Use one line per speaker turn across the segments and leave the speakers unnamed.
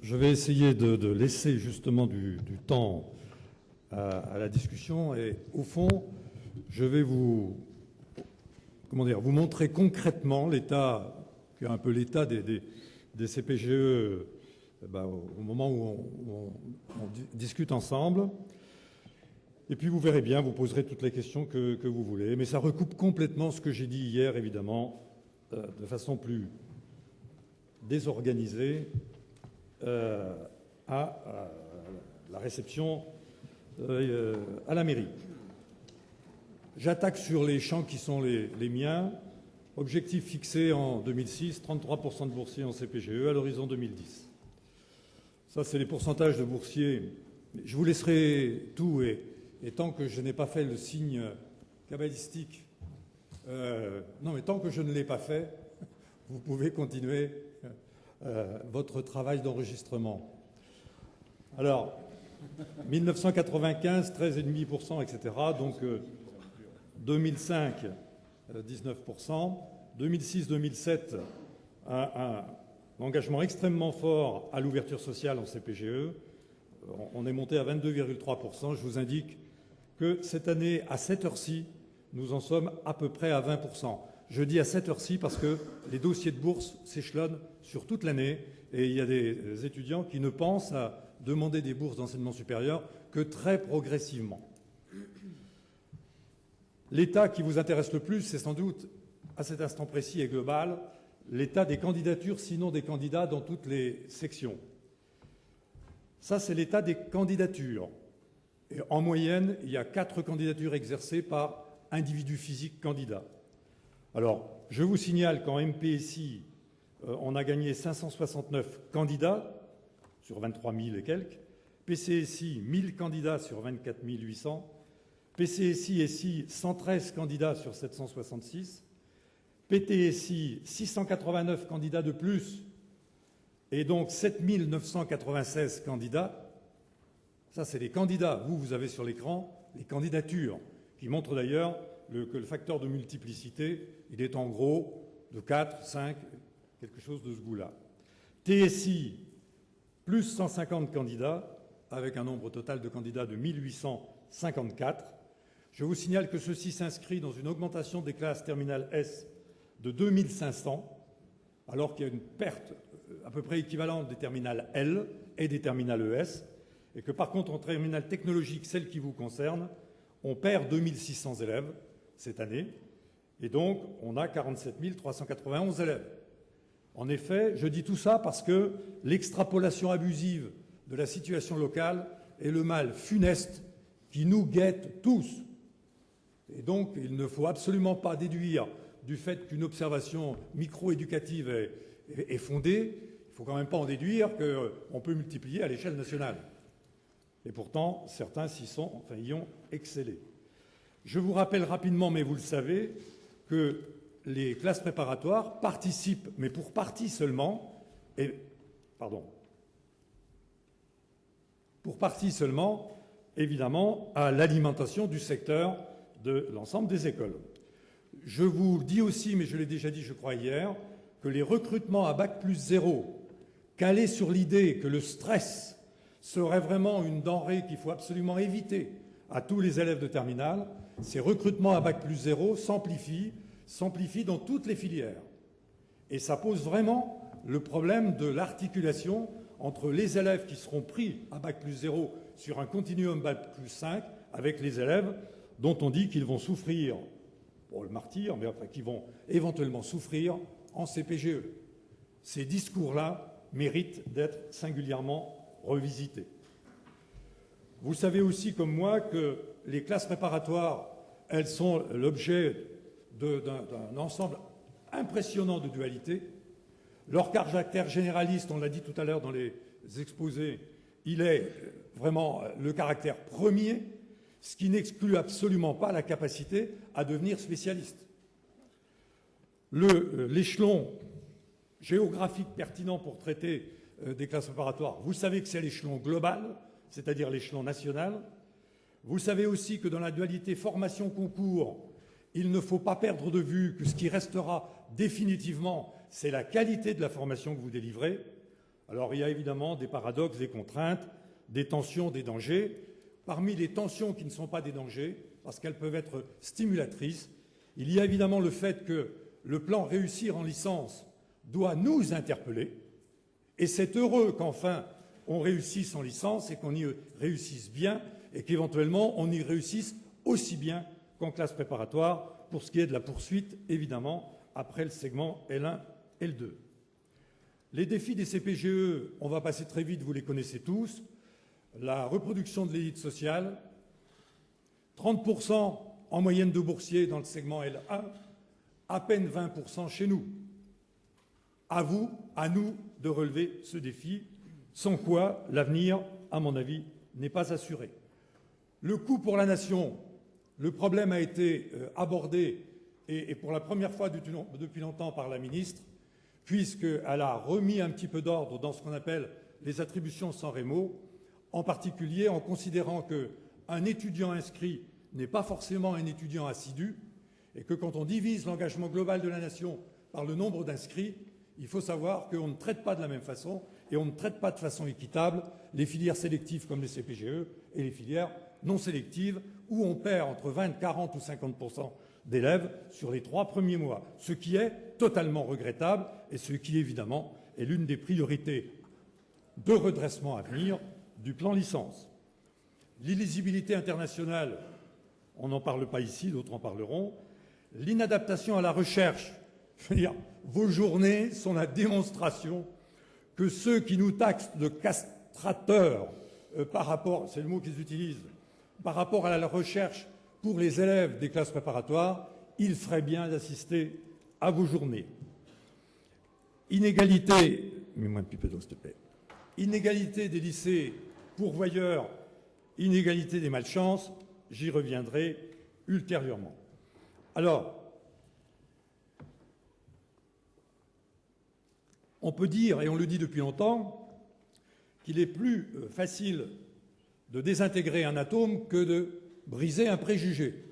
je vais essayer de laisser justement du temps à la discussion et au fond, je vais vous montrer concrètement l'état, qui est un peu l'état des CPGE au moment où on discute ensemble. Et puis vous verrez bien, vous poserez toutes les questions que vous voulez. Mais ça recoupe complètement ce que j'ai dit hier, évidemment, de façon plus désorganisée à la réception à la mairie. J'attaque sur les champs qui sont les miens. Objectif fixé en 2006, 33% de boursiers en CPGE à l'horizon 2010. Ça, c'est les pourcentages de boursiers. Je vous laisserai tout et tant que je n'ai pas fait le signe cabalistique, non, mais tant que je ne l'ai pas fait, vous pouvez continuer votre travail d'enregistrement. Alors, 1995, 13,5%, etc. Donc, 2005, 19%. 2006-2007, un engagement extrêmement fort à l'ouverture sociale en CPGE. On est monté à 22,3%. Je vous indique que cette année, à cette heure-ci, nous en sommes à peu près à 20%. Je dis à cette heure-ci parce que les dossiers de bourse s'échelonnent sur toute l'année et il y a des étudiants qui ne pensent à demander des bourses d'enseignement supérieur que très progressivement. L'état qui vous intéresse le plus, c'est sans doute, à cet instant précis et global, l'état des candidatures, sinon des candidats dans toutes les sections. Ça, c'est l'état des candidatures. Et en moyenne, il y a 4 candidatures exercées par individu physique candidat. Alors, je vous signale qu'en MPSI, on a gagné 569 candidats sur 23 000 et quelques, PCSI, 1000 candidats sur 24 800, PCSI et SI, 113 candidats sur 766, PTSI, 689 candidats de plus, et donc 7 996 candidats. Ça, c'est les candidats. Vous avez sur l'écran les candidatures, qui montrent d'ailleurs que le facteur de multiplicité, il est en gros de 4, 5, quelque chose de ce goût-là. TSI, plus 150 candidats, avec un nombre total de candidats de 1854. Je vous signale que ceci s'inscrit dans une augmentation des classes terminales S de 2500, alors qu'il y a une perte à peu près équivalente des terminales L et des terminales ES, et que par contre en terminale technologique, celle qui vous concerne, on perd 2600 élèves cette année, et donc on a 47 391 élèves. En effet, je dis tout ça parce que l'extrapolation abusive de la situation locale est le mal funeste qui nous guette tous. Et donc, il ne faut absolument pas déduire du fait qu'une observation micro-éducative est fondée, il ne faut quand même pas en déduire qu'on peut multiplier à l'échelle nationale. Et pourtant, certains y ont excellé. Je vous rappelle rapidement, mais vous le savez, que les classes préparatoires participent, mais pour partie seulement, évidemment, à l'alimentation du secteur de l'ensemble des écoles. Je vous dis aussi, mais je l'ai déjà dit, je crois, hier, que les recrutements à Bac+0, calés sur l'idée que le stress serait vraiment une denrée qu'il faut absolument éviter à tous les élèves de terminale, ces recrutements à Bac+0 s'amplifient dans toutes les filières. Et ça pose vraiment le problème de l'articulation entre les élèves qui seront pris à Bac+0 sur un continuum Bac+5 avec les élèves dont on dit qu'ils vont souffrir, pour le martyr, mais enfin qui vont éventuellement souffrir en CPGE. Ces discours-là méritent d'être singulièrement revisités. Vous savez aussi, comme moi, que les classes préparatoires, elles sont l'objet d'un ensemble impressionnant de dualités. Leur caractère généraliste, on l'a dit tout à l'heure dans les exposés, il est vraiment le caractère premier, ce qui n'exclut absolument pas la capacité à devenir spécialiste. L'échelon géographique pertinent pour traiter des classes préparatoires, vous savez que c'est l'échelon global, c'est-à-dire l'échelon national. Vous savez aussi que dans la dualité formation-concours, il ne faut pas perdre de vue que ce qui restera définitivement, c'est la qualité de la formation que vous délivrez. Alors il y a évidemment des paradoxes, des contraintes, des tensions, des dangers. Parmi les tensions qui ne sont pas des dangers, parce qu'elles peuvent être stimulatrices, il y a évidemment le fait que le plan réussir en licence doit nous interpeller, et c'est heureux qu'enfin on réussisse en licence et qu'on y réussisse bien, et qu'éventuellement on y réussisse aussi bien qu'en classe préparatoire, pour ce qui est de la poursuite, évidemment, après le segment L1, L2. Les défis des CPGE, on va passer très vite, vous les connaissez tous. La reproduction de l'élite sociale, 30% en moyenne de boursiers dans le segment L1, à peine 20% chez nous. À vous, à nous de relever ce défi, sans quoi l'avenir, à mon avis, n'est pas assuré. Le coût pour la nation, le problème a été abordé, et pour la première fois depuis longtemps par la ministre, puisqu'elle a remis un petit peu d'ordre dans ce qu'on appelle les attributions sans rémo, en particulier en considérant qu'un étudiant inscrit n'est pas forcément un étudiant assidu, et que quand on divise l'engagement global de la nation par le nombre d'inscrits, il faut savoir qu'on ne traite pas de la même façon et on ne traite pas de façon équitable les filières sélectives comme les CPGE et les filières non sélectives, où on perd entre 20, 40 ou 50% d'élèves sur les 3 premiers mois, ce qui est totalement regrettable et ce qui, évidemment, est l'une des priorités de redressement à venir du plan licence. L'illisibilité internationale, on n'en parle pas ici, d'autres en parleront. L'inadaptation à la recherche, je veux dire, vos journées sont la démonstration que ceux qui nous taxent de castrateurs par rapport, c'est le mot qu'ils utilisent, par rapport à la recherche pour les élèves des classes préparatoires, il ferait bien d'assister à vos journées. Inégalité, mets-moi un petit peu d'eau s'il te plaît, inégalité des lycées pourvoyeurs, inégalité des malchances, j'y reviendrai ultérieurement. Alors, on peut dire, et on le dit depuis longtemps, qu'il est plus facile de désintégrer un atome que de briser un préjugé.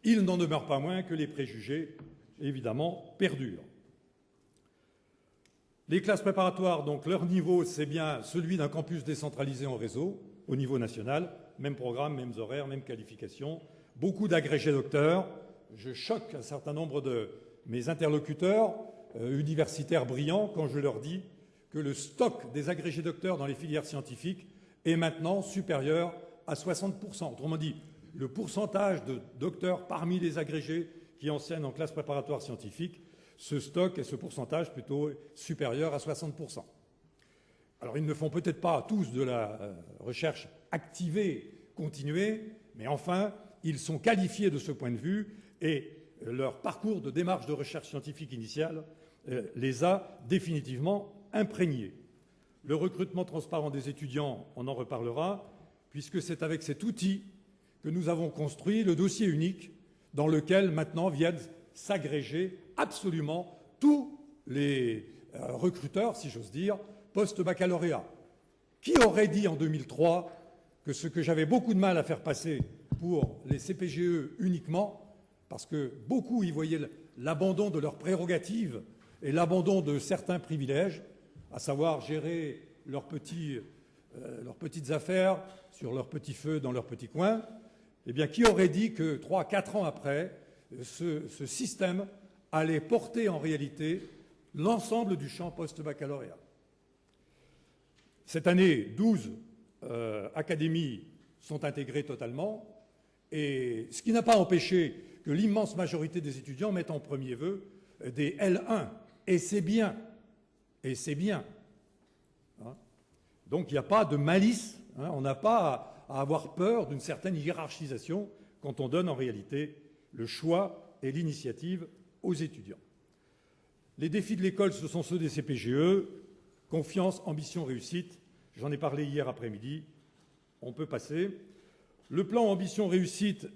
Il n'en demeure pas moins que les préjugés, évidemment, perdurent. Les classes préparatoires, donc leur niveau, c'est bien celui d'un campus décentralisé en réseau, au niveau national, même programme, mêmes horaires, même qualification, beaucoup d'agrégés docteurs. Je choque un certain nombre de mes interlocuteurs universitaires brillants quand je leur dis que le stock des agrégés docteurs dans les filières scientifiques est maintenant supérieur à 60%. Autrement dit, le pourcentage de docteurs parmi les agrégés qui enseignent en classe préparatoire scientifique, ce stock et ce pourcentage plutôt supérieur à 60%. Alors ils ne font peut-être pas tous de la recherche activée, continuée, mais enfin, ils sont qualifiés de ce point de vue et leur parcours de démarche de recherche scientifique initiale les a définitivement imprégnés. Le recrutement transparent des étudiants, on en reparlera, puisque c'est avec cet outil que nous avons construit le dossier unique dans lequel maintenant viennent s'agréger absolument tous les recruteurs, si j'ose dire, post-baccalauréat. Qui aurait dit en 2003 que ce que j'avais beaucoup de mal à faire passer pour les CPGE uniquement, parce que beaucoup y voyaient l'abandon de leurs prérogatives et l'abandon de certains privilèges, à savoir gérer leurs petites affaires sur leur petit feu dans leur petit coin, eh bien, qui aurait dit que 3-4 ans après, ce système allait porter en réalité l'ensemble du champ post-baccalauréat. Cette année, 12 académies sont intégrées totalement, et ce qui n'a pas empêché que l'immense majorité des étudiants mettent en premier vœu des L1, et c'est bien, et c'est bien. Hein. Donc il n'y a pas de malice, hein, on n'a pas à avoir peur d'une certaine hiérarchisation quand on donne en réalité le choix et l'initiative aux étudiants. Les défis de l'école, ce sont ceux des CPGE, confiance, ambition, réussite. J'en ai parlé hier après-midi, on peut passer. Le plan ambition, réussite,